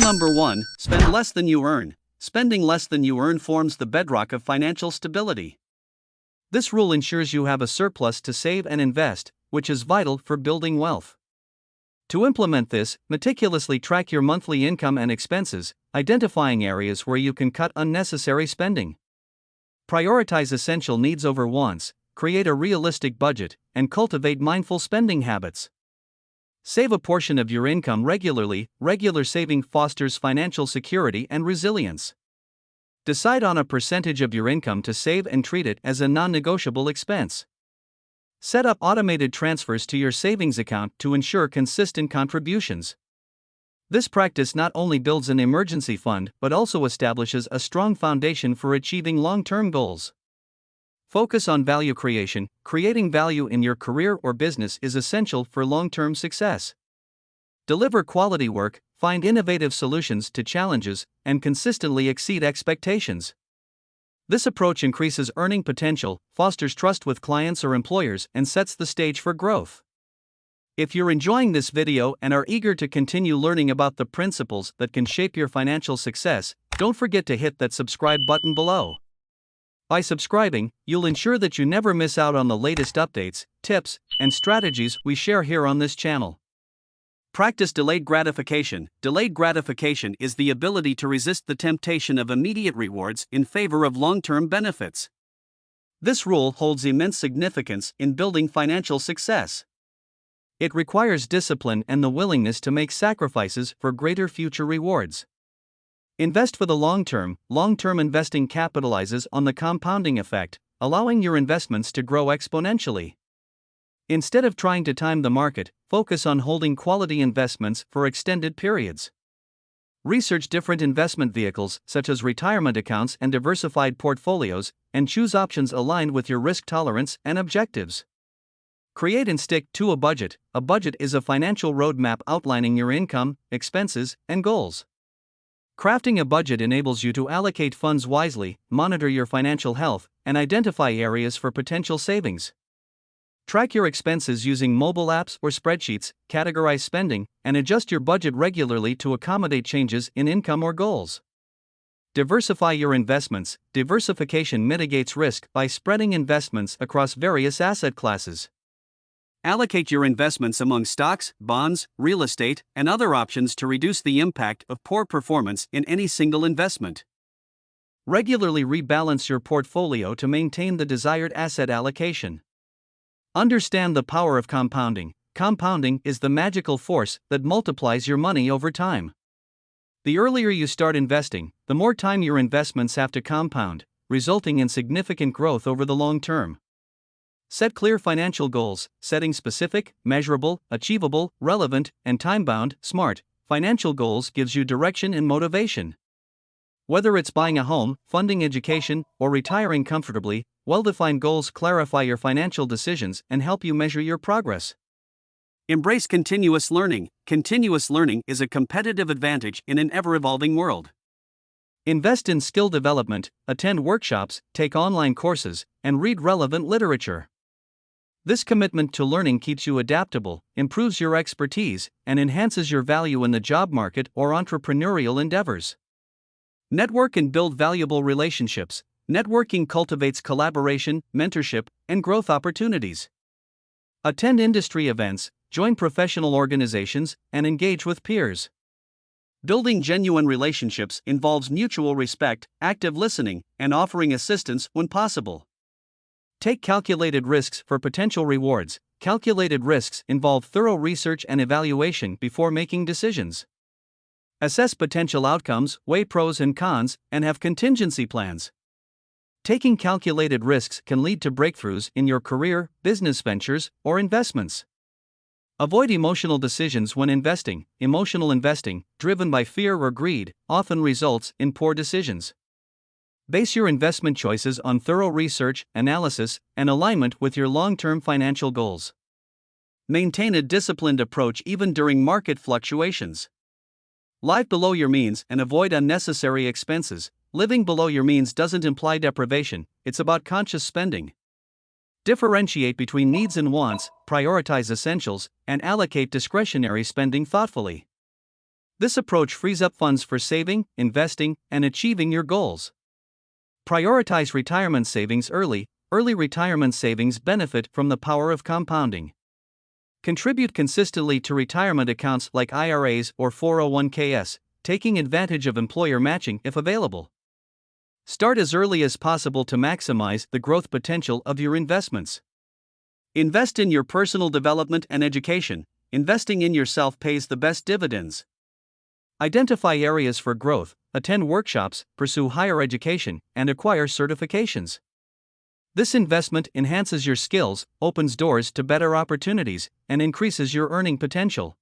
number 1, spend less than you earn. Spending less than you earn forms the bedrock of financial stability. This rule ensures you have a surplus to save and invest, which is vital for building wealth. To implement this, meticulously track your monthly income and expenses, identifying areas where you can cut unnecessary spending. Prioritize essential needs over wants, create a realistic budget, and cultivate mindful spending habits. Save a portion of your income regularly. Regular saving fosters financial security and resilience. Decide on a percentage of your income to save and treat it as a non-negotiable expense. Set up automated transfers to your savings account to ensure consistent contributions. This practice not only builds an emergency fund but also establishes a strong foundation for achieving long-term goals. Focus on value creation. Creating value in your career or business is essential for long-term success. Deliver quality work, find innovative solutions to challenges, and consistently exceed expectations. This approach increases earning potential, fosters trust with clients or employers, and sets the stage for growth. If you're enjoying this video and are eager to continue learning about the principles that can shape your financial success, don't forget to hit that subscribe button below. By subscribing, you'll ensure that you never miss out on the latest updates, tips, and strategies we share here on this channel. Practice delayed gratification. Delayed gratification is the ability to resist the temptation of immediate rewards in favor of long-term benefits. This rule holds immense significance in building financial success. It requires discipline and the willingness to make sacrifices for greater future rewards. Invest for the long term. Long-term investing capitalizes on the compounding effect, allowing your investments to grow exponentially. Instead of trying to time the market, focus on holding quality investments for extended periods. Research different investment vehicles, such as retirement accounts and diversified portfolios, and choose options aligned with your risk tolerance and objectives. Create and stick to a budget. A budget is a financial roadmap outlining your income, expenses, and goals. Crafting a budget enables you to allocate funds wisely, monitor your financial health, and identify areas for potential savings. Track your expenses using mobile apps or spreadsheets, categorize spending, and adjust your budget regularly to accommodate changes in income or goals. Diversify your investments. Diversification mitigates risk by spreading investments across various asset classes. Allocate your investments among stocks, bonds, real estate, and other options to reduce the impact of poor performance in any single investment. Regularly rebalance your portfolio to maintain the desired asset allocation. Understand the power of compounding. Compounding is the magical force that multiplies your money over time. The earlier you start investing, the more time your investments have to compound, resulting in significant growth over the long term. Set clear financial goals. Setting specific, measurable, achievable, relevant, and time-bound, SMART financial goals gives you direction and motivation. Whether it's buying a home, funding education, or retiring comfortably, well-defined goals clarify your financial decisions and help you measure your progress. Embrace continuous learning. Continuous learning is a competitive advantage in an ever-evolving world. Invest in skill development, attend workshops, take online courses, and read relevant literature. This commitment to learning keeps you adaptable, improves your expertise, and enhances your value in the job market or entrepreneurial endeavors. Network and build valuable relationships. Networking cultivates collaboration, mentorship, and growth opportunities. Attend industry events, join professional organizations, and engage with peers. Building genuine relationships involves mutual respect, active listening, and offering assistance when possible. Take calculated risks for potential rewards. Calculated risks involve thorough research and evaluation before making decisions. Assess potential outcomes, weigh pros and cons, and have contingency plans. Taking calculated risks can lead to breakthroughs in your career, business ventures, or investments. Avoid emotional decisions when investing. Emotional investing, driven by fear or greed, often results in poor decisions. Base your investment choices on thorough research, analysis, and alignment with your long-term financial goals. Maintain a disciplined approach even during market fluctuations. Live below your means and avoid unnecessary expenses. Living below your means doesn't imply deprivation, it's about conscious spending. Differentiate between needs and wants, prioritize essentials, and allocate discretionary spending thoughtfully. This approach frees up funds for saving, investing, and achieving your goals. Prioritize retirement savings early. Early retirement savings benefit from the power of compounding. Contribute consistently to retirement accounts like IRAs or 401ks, taking advantage of employer matching if available. Start as early as possible to maximize the growth potential of your investments. Invest in your personal development and education. Investing in yourself pays the best dividends. Identify areas for growth, attend workshops, pursue higher education, and acquire certifications. This investment enhances your skills, opens doors to better opportunities, and increases your earning potential.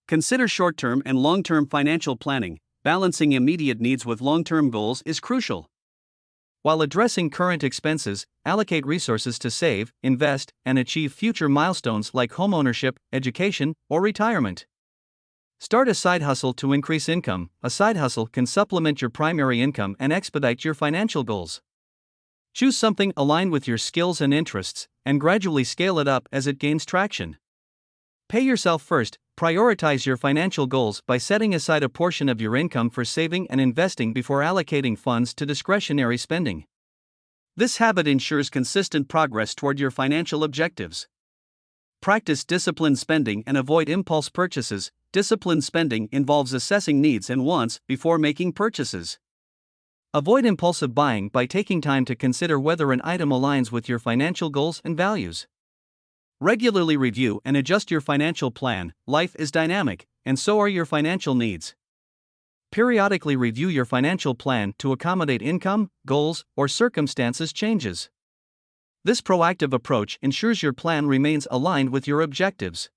Consider short-term and long-term financial planning. Balancing immediate needs with long-term goals is crucial. While addressing current expenses, allocate resources to save, invest, and achieve future milestones like homeownership, education, or retirement. Start a side hustle to increase income. A side hustle can supplement your primary income and expedite your financial goals. Choose something aligned with your skills and interests, and gradually scale it up as it gains traction. Pay yourself first. Prioritize your financial goals by setting aside a portion of your income for saving and investing before allocating funds to discretionary spending. This habit ensures consistent progress toward your financial objectives. Practice disciplined spending and avoid impulse purchases. Disciplined spending involves assessing needs and wants before making purchases. Avoid impulsive buying by taking time to consider whether an item aligns with your financial goals and values. Regularly review and adjust your financial plan. Life is dynamic, and so are your financial needs. Periodically review your financial plan to accommodate income, goals, or circumstances changes. This proactive approach ensures your plan remains aligned with your objectives.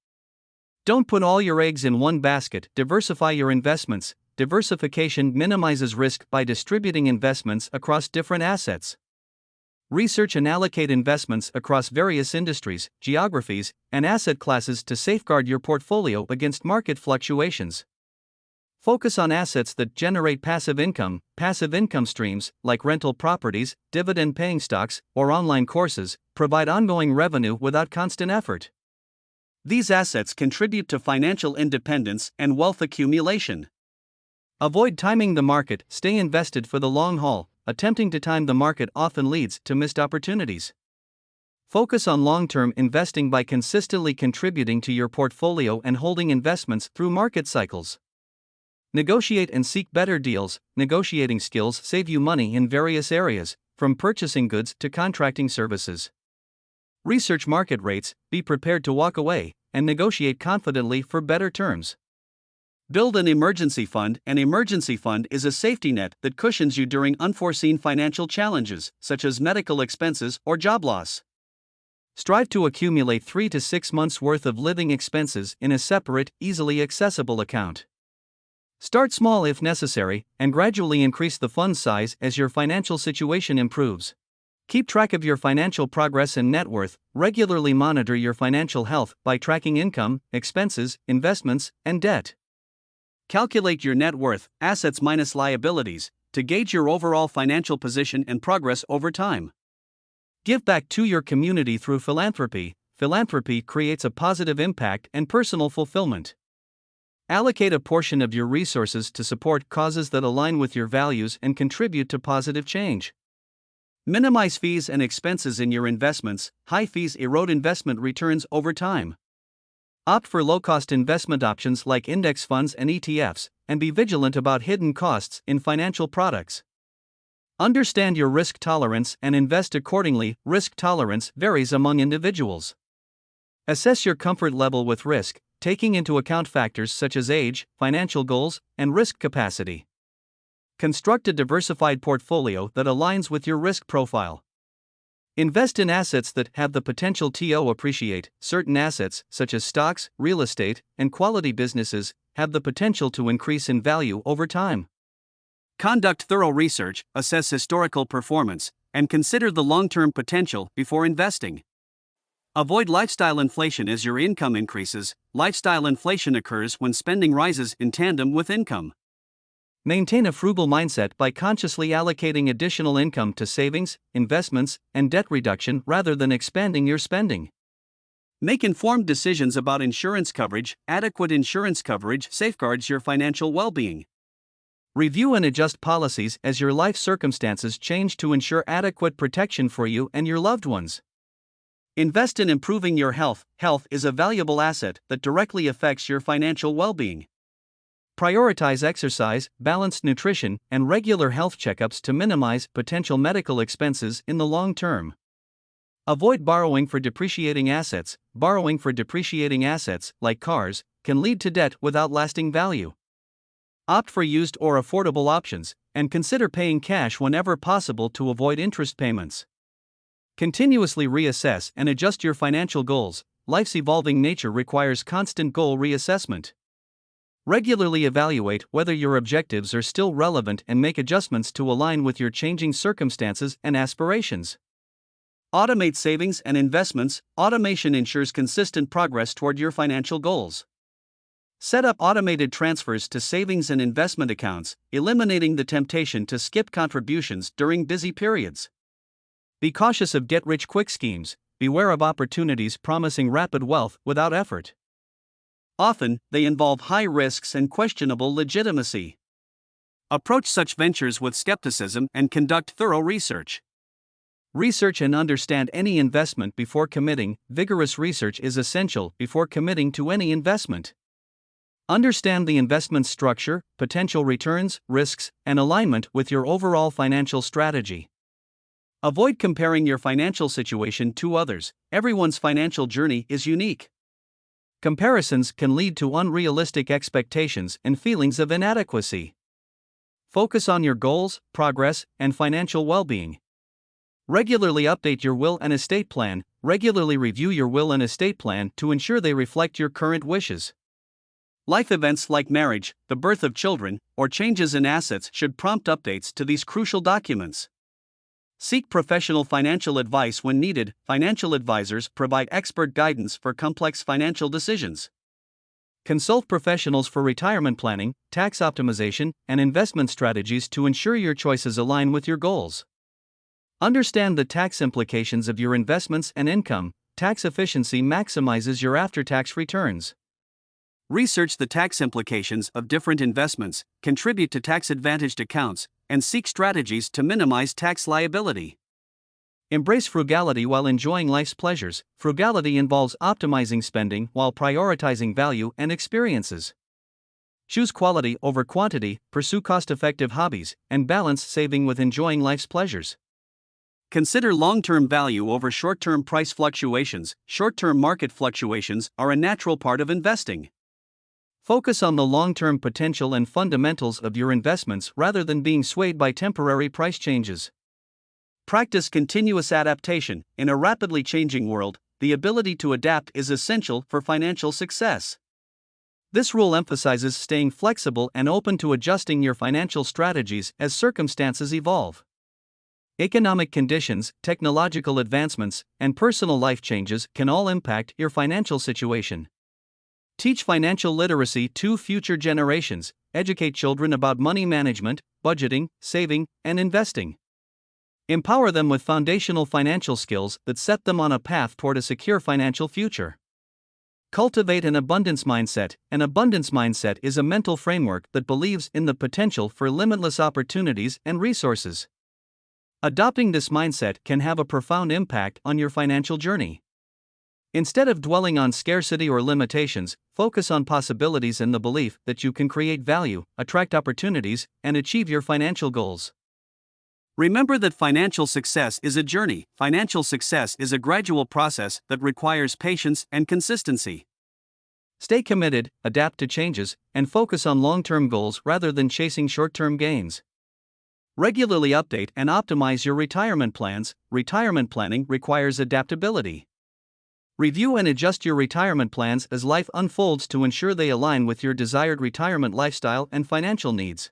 Don't put all your eggs in one basket. Diversify your investments. Diversification minimizes risk by distributing investments across different assets. Research and allocate investments across various industries, geographies, and asset classes to safeguard your portfolio against market fluctuations. Focus on assets that generate passive income streams, like rental properties, dividend-paying stocks, or online courses, provide ongoing revenue without constant effort. These assets contribute to financial independence and wealth accumulation. Avoid timing the market. Stay invested for the long haul. Attempting to time the market often leads to missed opportunities. Focus on long-term investing by consistently contributing to your portfolio and holding investments through market cycles. Negotiate and seek better deals. Negotiating skills save you money in various areas, from purchasing goods to contracting services. Research market rates, be prepared to walk away, and negotiate confidently for better terms. Build an emergency fund. An emergency fund is a safety net that cushions you during unforeseen financial challenges, such as medical expenses or job loss. Strive to accumulate 3 to 6 months' worth of living expenses in a separate, easily accessible account. Start small if necessary, and gradually increase the fund size as your financial situation improves. Keep track of your financial progress and net worth. Regularly monitor your financial health by tracking income, expenses, investments, and debt. Calculate your net worth, assets minus liabilities, to gauge your overall financial position and progress over time. Give back to your community through philanthropy. Philanthropy creates a positive impact and personal fulfillment. Allocate a portion of your resources to support causes that align with your values and contribute to positive change. Minimize fees and expenses in your investments. High fees erode investment returns over time. Opt for low-cost investment options like index funds and ETFs, and be vigilant about hidden costs in financial products. Understand your risk tolerance and invest accordingly. Risk tolerance varies among individuals. Assess your comfort level with risk, taking into account factors such as age, financial goals, and risk capacity. Construct a diversified portfolio that aligns with your risk profile. Invest in assets that have the potential to appreciate. Certain assets, such as stocks, real estate, and quality businesses, have the potential to increase in value over time. Conduct thorough research, assess historical performance, and consider the long-term potential before investing. Avoid lifestyle inflation as your income increases. Lifestyle inflation occurs when spending rises in tandem with income. Maintain a frugal mindset by consciously allocating additional income to savings, investments, and debt reduction rather than expanding your spending. Make informed decisions about insurance coverage. Adequate insurance coverage safeguards your financial well-being. Review and adjust policies as your life circumstances change to ensure adequate protection for you and your loved ones. Invest in improving your health. Health is a valuable asset that directly affects your financial well-being. Prioritize exercise, balanced nutrition, and regular health checkups to minimize potential medical expenses in the long term. Avoid borrowing for depreciating assets. Borrowing for depreciating assets, like cars, can lead to debt without lasting value. Opt for used or affordable options, and consider paying cash whenever possible to avoid interest payments. Continuously reassess and adjust your financial goals. Life's evolving nature requires constant goal reassessment. Regularly evaluate whether your objectives are still relevant and make adjustments to align with your changing circumstances and aspirations. Automate savings and investments. Automation ensures consistent progress toward your financial goals. Set up automated transfers to savings and investment accounts, eliminating the temptation to skip contributions during busy periods. Be cautious of get-rich-quick schemes. Beware of opportunities promising rapid wealth without effort. Often, they involve high risks and questionable legitimacy. Approach such ventures with skepticism and conduct thorough research. Research and understand any investment before committing. Vigorous research is essential before committing to any investment. Understand the investment structure, potential returns, risks, and alignment with your overall financial strategy. Avoid comparing your financial situation to others. Everyone's financial journey is unique. Comparisons can lead to unrealistic expectations and feelings of inadequacy. Focus on your goals, progress, and financial well-being. Regularly update your will and estate plan. Regularly review your will and estate plan to ensure they reflect your current wishes. Life events like marriage, the birth of children, or changes in assets should prompt updates to these crucial documents. Seek professional financial advice when needed. Financial advisors provide expert guidance for complex financial decisions. Consult professionals for retirement planning, tax optimization, and investment strategies to ensure your choices align with your goals. Understand the tax implications of your investments and income. Tax efficiency maximizes your after-tax returns. Research the tax implications of different investments, contribute to tax-advantaged accounts, and seek strategies to minimize tax liability. Embrace frugality while enjoying life's pleasures. Frugality involves optimizing spending while prioritizing value and experiences. Choose quality over quantity, pursue cost-effective hobbies, and balance saving with enjoying life's pleasures. Consider long-term value over short-term price fluctuations. Short-term market fluctuations are a natural part of investing. Focus on the long-term potential and fundamentals of your investments rather than being swayed by temporary price changes. Practice continuous adaptation. In a rapidly changing world, the ability to adapt is essential for financial success. This rule emphasizes staying flexible and open to adjusting your financial strategies as circumstances evolve. Economic conditions, technological advancements, and personal life changes can all impact your financial situation. Teach financial literacy to future generations. Educate children about money management, budgeting, saving, and investing. Empower them with foundational financial skills that set them on a path toward a secure financial future. Cultivate an abundance mindset. An abundance mindset is a mental framework that believes in the potential for limitless opportunities and resources. Adopting this mindset can have a profound impact on your financial journey. Instead of dwelling on scarcity or limitations, focus on possibilities and the belief that you can create value, attract opportunities, and achieve your financial goals. Remember that financial success is a journey. Financial success is a gradual process that requires patience and consistency. Stay committed, adapt to changes, and focus on long-term goals rather than chasing short-term gains. Regularly update and optimize your retirement plans. Retirement planning requires adaptability. Review and adjust your retirement plans as life unfolds to ensure they align with your desired retirement lifestyle and financial needs.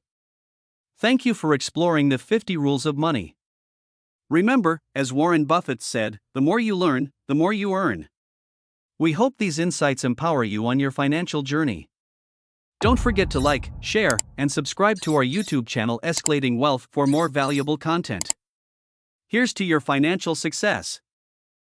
Thank you for exploring the 50 rules of money. Remember, as Warren Buffett said, the more you learn, the more you earn. We hope these insights empower you on your financial journey. Don't forget to like, share, and subscribe to our YouTube channel Escalating Wealth for more valuable content. Here's to your financial success.